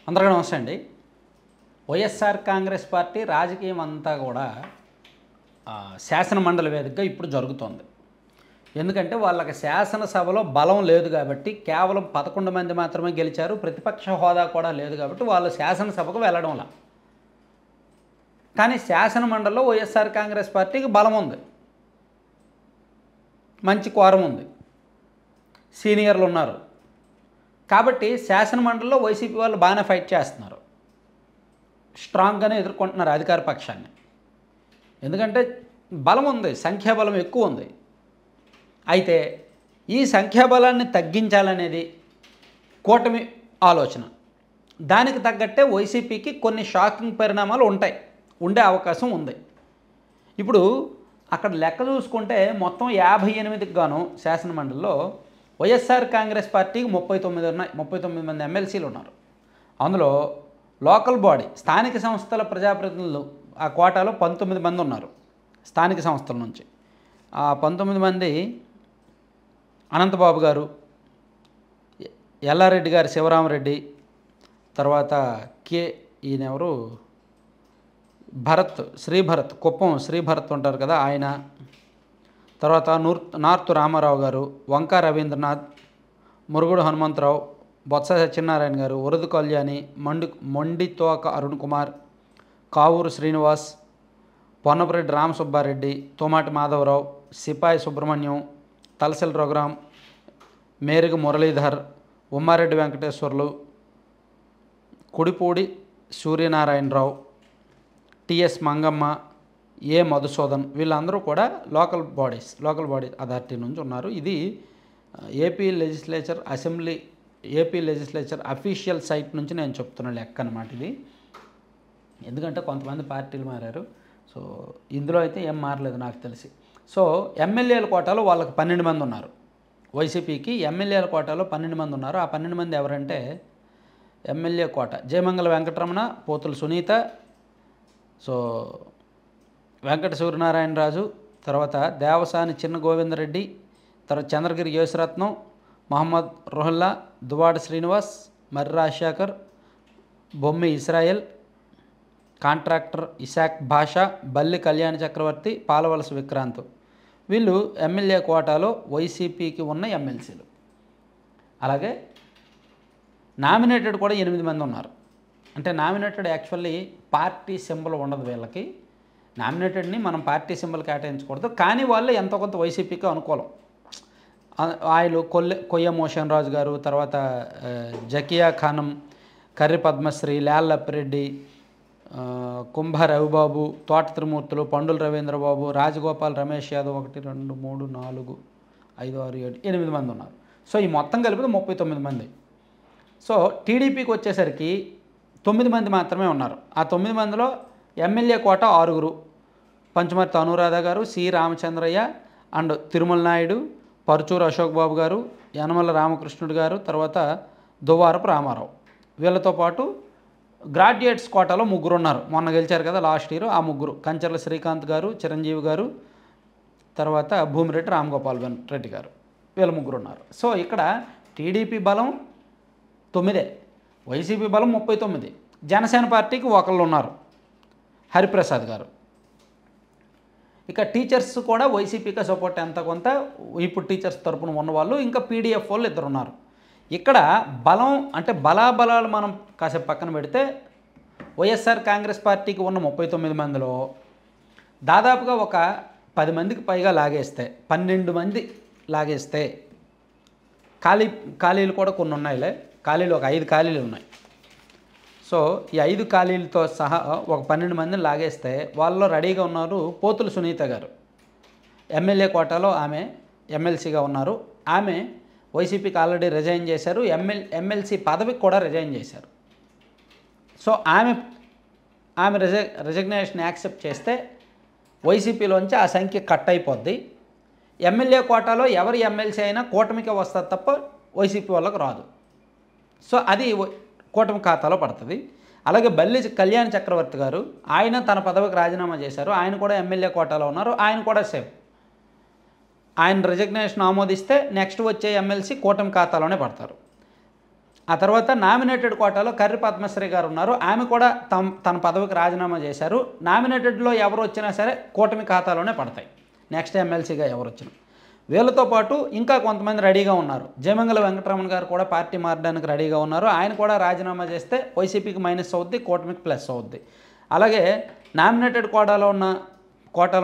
అందరికీ నమస్తే అండి. వైఎస్ఆర్ కాంగ్రెస్ పార్టీ రాజకీయం అంతా కూడా శాసనమండలి వేదికగా ఇప్పుడు జరుగుతోంది. ఎందుకంటే వాళ్ళకి శాసనసభలో బలం లేదు కాబట్టి, కేవలం 11 మంది మాత్రమే గెలిచారు. ప్రతిపక్ష హోదా కూడా లేదు కాబట్టి వాళ్ళు శాసనసభకు వెళ్ళడంలా. కానీ శాసనమండలిలో వైఎస్ఆర్ కాంగ్రెస్ పార్టీకి బలం ఉంది, మంచి కోరం ఉంది, సీనియర్లు ఉన్నారు. కాబట్టి శాసనమండలిలో వైసీపీ వాళ్ళు బాగానే ఫైట్ చేస్తున్నారు, స్ట్రాంగ్గానే ఎదుర్కొంటున్నారు అధికార పక్షాన్ని. ఎందుకంటే బలం ఉంది, సంఖ్యాబలం ఎక్కువ ఉంది. అయితే ఈ సంఖ్యాబలాన్ని తగ్గించాలనేది కూటమి ఆలోచన. దానికి తగ్గట్టే వైసీపీకి కొన్ని షాకింగ్ పరిణామాలు ఉండే అవకాశం ఉంది. ఇప్పుడు అక్కడ లెక్క చూసుకుంటే మొత్తం 58కి గాను శాసనమండలిలో వైఎస్ఆర్ కాంగ్రెస్ పార్టీకి 39 ఉన్నాయి. 39 మంది ఎమ్మెల్సీలు ఉన్నారు. అందులో లోకల్ బాడీ స్థానిక సంస్థల ప్రజాప్రతినిధులు ఆ కోటాలో 19 మంది ఉన్నారు. స్థానిక సంస్థల నుంచి ఆ 19 మంది అనంతబాబు గారు, ఎల్లారెడ్డి గారు, శివరామరెడ్డి, తర్వాత ఈయనెవరు భరత్, శ్రీభరత్, కుప్పం శ్రీభరత్ ఉంటారు కదా ఆయన, తర్వాత నార్తు రామారావు గారు, వంకా రవీంద్రనాథ్, మురుగుడు హనుమంతరావు, బొత్స సత్యనారాయణ గారు, ఉరదు కళ్యాణి, మొండితోక అరుణ్ కుమార్, కావూరు శ్రీనివాస్, పొన్నపరెడ్డి రామసుబ్బారెడ్డి, తోమాటి మాధవరావు, సిపాయి సుబ్రహ్మణ్యం, తలసిల రఘురాం, మేరుగు మురళీధర్, ఉమ్మారెడ్డి వెంకటేశ్వర్లు, కుడిపూడి సూర్యనారాయణరావు, టిఎస్ మంగమ్మ, ఏ మధుసూదన్, వీళ్ళందరూ కూడా లోకల్ బాడీ అథారిటీ నుంచి ఉన్నారు. ఇది ఏపీ లెజిస్లేచర్ అఫీషియల్ సైట్ నుంచి నేను చెప్తున్న లెక్క అన్నమాట ఇది. ఎందుకంటే కొంతమంది పార్టీలు మారారు, సో ఇందులో అయితే ఏం మారలేదు నాకు తెలిసి. సో ఎమ్మెల్యేల కోటాలో వాళ్ళకి 12 మంది ఉన్నారు. వైసీపీకి ఎమ్మెల్యేల కోటాలో 12 మంది ఉన్నారు. ఆ 12 మంది ఎవరంటే ఎమ్మెల్యే కోట జయమంగళ వెంకటరమణ, పోతుల సునీత, సో వెంకట సూర్యనారాయణరాజు, తర్వాత దేవసాని చిన్న గోవిందరెడ్డి, తర్వాత చంద్రగిరి యేసురత్నం, మహమ్మద్ రుహల్లా, దువాడ శ్రీనివాస్, మర్రి రాజశేఖర్, బొమ్మి ఇస్రాయల్, కాంట్రాక్టర్ ఇసాక్ భాషా, బల్లి కళ్యాణ చక్రవర్తి, పాలవలస విక్రాంత్. వీళ్ళు ఎమ్మెల్యే కోటాలో వైసీపీకి ఉన్న ఎమ్మెల్సీలు. అలాగే నామినేటెడ్ కూడా 8 మంది ఉన్నారు. అంటే నామినేటెడ్ యాక్చువల్లీ పార్టీ సింబల్ ఉండదు వీళ్ళకి. నామినేటెడ్ని మనం పార్టీ సింబల్ కేటాయించకూడదు, కానీ వాళ్ళు ఎంతో కొంత వైసీపీకి అనుకూలం. ఆయన కొయ్య మోషన్ రాజు గారు, తర్వాత జకియా ఖానం, కర్రి పద్మశ్రీ, లేల్లప్పిరెడ్డి, కుంభ రవిబాబు, తోట త్రిమూర్తులు, పండుల రవీంద్రబాబు, రాజగోపాల్, రమేష్ యాదవ్, 1 2 3 4 5 6 7 8 మంది ఉన్నారు. సో ఈ మొత్తం కలిపి 39 మంది. సో టీడీపీకి వచ్చేసరికి 9 మంది మాత్రమే ఉన్నారు. ఆ 9 మందిలో ఎమ్మెల్యే కోట 6, పంచమర్తి అనురాధ గారు, సి రామచంద్రయ్య అండ్ తిరుమల నాయుడు, పరుచూరు అశోక్ బాబు గారు, యనమల రామకృష్ణుడు గారు, తర్వాత దువ్వారపు రామారావు. వీళ్ళతో పాటు గ్రాడ్యుయేట్స్ కోటాలో 3 ఉన్నారు. మొన్న గెలిచారు కదా లాస్ట్ ఇయర్, ఆ 3 కంచర్ల శ్రీకాంత్ గారు, చిరంజీవి గారు, తర్వాత భూమిరెడ్డి రామగోపాల్ రెడ్డి గారు, వీళ్ళ 3 ఉన్నారు. సో ఇక్కడ టీడీపీ బలం 9, వైసీపీ బలం 39, జనసేన పార్టీకి 1 ఉన్నారు, హరిప్రసాద్ గారు. ఇక టీచర్స్ కూడా వైసీపీకి సపోర్ట్ ఎంత కొంత, ఇప్పుడు టీచర్స్ తరపున ఉన్నవాళ్ళు, ఇంకా పీడీఎఫ్ వాళ్ళు 2 ఉన్నారు. ఇక్కడ బలం అంటే బలాబలాలు మనం కాసేపు పక్కన పెడితే, వైఎస్ఆర్ కాంగ్రెస్ పార్టీకి ఉన్న 39 మందిలో దాదాపుగా ఒక 10 మందికి పైగా లాగేస్తే, 12 మంది లాగేస్తే, ఖాళీలు కూడా కొన్ని ఉన్నాయిలే, ఖాళీలు ఒక 5 ఖాళీలు ఉన్నాయి. సో ఈ 5 ఖాళీలతో సహా ఒక 12 మందిని లాగేస్తే వాళ్ళలో రెడీగా ఉన్నారు పోతుల సునీత గారు. ఎమ్మెల్యే కోటాలో ఆమె ఎమ్మెల్సీగా ఉన్నారు. ఆమె వైసీపీకి ఆల్రెడీ రిజైన్ చేశారు, ఎమ్మెల్సీ పదవికి కూడా రిజైన్ చేశారు. సో ఆమె రిజగ్నేషన్ యాక్సెప్ట్ చేస్తే వైసీపీలోంచి ఆ సంఖ్య కట్ అయిపోద్ది. ఎమ్మెల్యే కోటాలో ఎవరి ఎమ్మెల్సీ అయినా కూటమికే వస్తుంది తప్ప వైసీపీ వాళ్ళకు రాదు. సో అది కూటమి ఖాతాలో పడుతుంది. అలాగే బల్లి కళ్యాణ చక్రవర్తి గారు, ఆయన తన పదవికి రాజీనామా చేశారు, ఆయన కూడా ఎమ్మెల్యే కోటాలో ఉన్నారు, ఆయన కూడా సేమ్. ఆయన రిజగ్నేషన్ ఆమోదిస్తే నెక్స్ట్ వచ్చే ఎమ్మెల్సీ కూటమి ఖాతాలోనే పడతారు. ఆ తర్వాత నామినేటెడ్ కోటాలో కర్రి పద్మశ్రీ గారు ఉన్నారు. ఆమె కూడా తన పదవికి రాజీనామా చేశారు. నామినేటెడ్లో ఎవరు వచ్చినా సరే కూటమి ఖాతాలోనే పడతాయి, నెక్స్ట్ ఎమ్మెల్సీగా ఎవరు వచ్చినా. వీళ్ళతో పాటు ఇంకా కొంతమంది రెడీగా ఉన్నారు. జయమంగళ వెంకటరమణ గారు కూడా పార్టీ మారడానికి రెడీగా ఉన్నారు. ఆయన కూడా రాజీనామా చేస్తే వైసీపీకి మైనస్ అవుద్ది, కూటమికి ప్లస్ అవుద్ది. అలాగే నామినేటెడ్ కోటాలో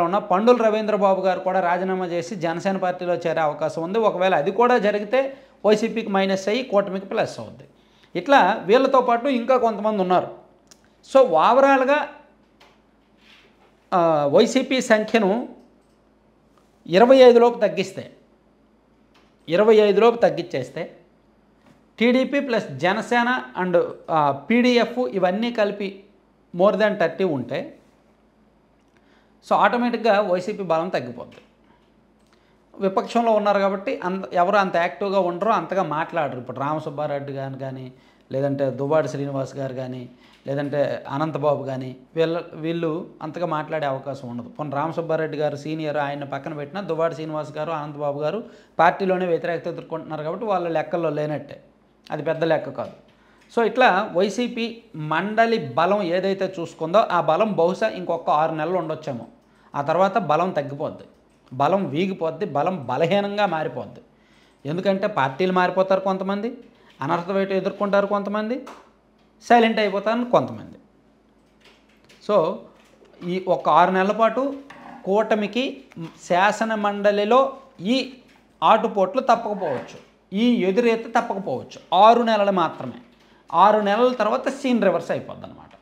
ఉన్న పండుల రవీంద్రబాబు గారు కూడా రాజీనామా చేసి జనసేన పార్టీలో చేరే అవకాశం ఉంది. ఒకవేళ అది కూడా జరిగితే వైసీపీకి మైనస్ అయ్యి కూటమికి ప్లస్ అవుద్ది. ఇట్లా వీళ్ళతో పాటు ఇంకా కొంతమంది ఉన్నారు. సో ఓవరాల్గా వైసీపీ సంఖ్యను 25 లోపు తగ్గిస్తే, 25 లోపు తగ్గించేస్తే TDP plus Janasena and PDF ఇవన్నీ కలిపి మోర్ దాన్ 30 ఉంటే సో ఆటోమేటిక్గా వైసీపీ బలం తగ్గిపోద్ది. విపక్షంలో ఉన్నారు కాబట్టి ఎవరు అంత యాక్టివ్గా ఉండరు, అంతగా మాట్లాడరు. ఇప్పుడు రామసుబ్బారెడ్డి గారు కానీ, లేదంటే దువ్వాడ శ్రీనివాస్ గారు కానీ, లేదంటే అనంతబాబు కానీ వీళ్ళు అంతగా మాట్లాడే అవకాశం ఉండదు. కొన్ని రామసుబ్బారెడ్డి గారు సీనియర్, ఆయన పక్కన పెట్టినా దువ్వాడ శ్రీనివాస్ గారు, అనంతబాబు గారు పార్టీలోనే వ్యతిరేకత ఎదుర్కొంటున్నారు కాబట్టి వాళ్ళ లెక్కల్లో లేనట్టే, అది పెద్ద లెక్క కాదు. సో ఇట్లా వైసీపీ మండలి బలం ఏదైతే చూసుకుందో ఆ బలం బహుశా ఇంకొక 6 నెలలు ఉండొచ్చేమో. ఆ తర్వాత బలం తగ్గిపోద్ది, బలం వీగిపోద్ది, బలం బలహీనంగా మారిపోద్ది. ఎందుకంటే పార్టీలు మారిపోతారు కొంతమంది, అనర్హత వేటు ఎదుర్కొంటారు కొంతమంది, సైలెంట్ అయిపోతారు కొంతమంది. సో ఈ ఒక 6 నెలల పాటు కూటమికి శాసన మండలిలో ఈ ఆటుపోట్లు తప్పకపోవచ్చు, ఈ ఎదురైతే తప్పకపోవచ్చు. 6 నెలలు మాత్రమే. 6 నెలల తర్వాత సీన్ రివర్స్ అయిపోద్ది అన్నమాట.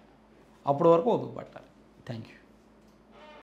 అప్పటి వరకు ఓపిక పట్టాలి. Thank you.